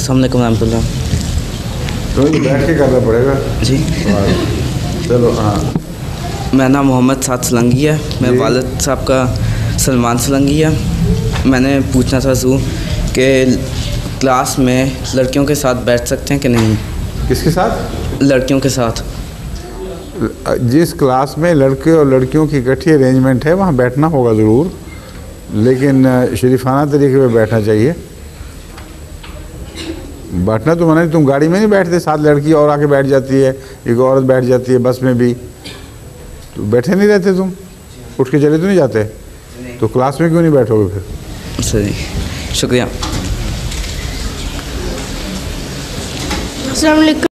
सामने रहमतुल्लाह। तो बैठ के करना पड़ेगा जी। चलो हाँ। मेरा नाम मोहम्मद साद सलंगी है। मेरे वालिद साहब का सलमान सलंगी है। मैंने पूछना था कि क्लास में लड़कियों के साथ बैठ सकते हैं कि नहीं? किसके साथ? लड़कियों के साथ। जिस क्लास में लड़के और लड़कियों की इकट्ठी अरेंजमेंट है वहाँ बैठना होगा ज़रूर, लेकिन शरीफाना तरीके पे बैठना चाहिए। बैठना तो मना नहीं, तुम गाड़ी में नहीं बैठते, साथ लड़की और आके बैठ जाती है, एक औरत बैठ जाती है बस में भी, तो बैठे नहीं रहते तुम? उठ के चले तो नहीं जाते? तो क्लास में क्यों नहीं बैठोगे फिर? सही, शुक्रिया। अस्सलाम वालेकुम।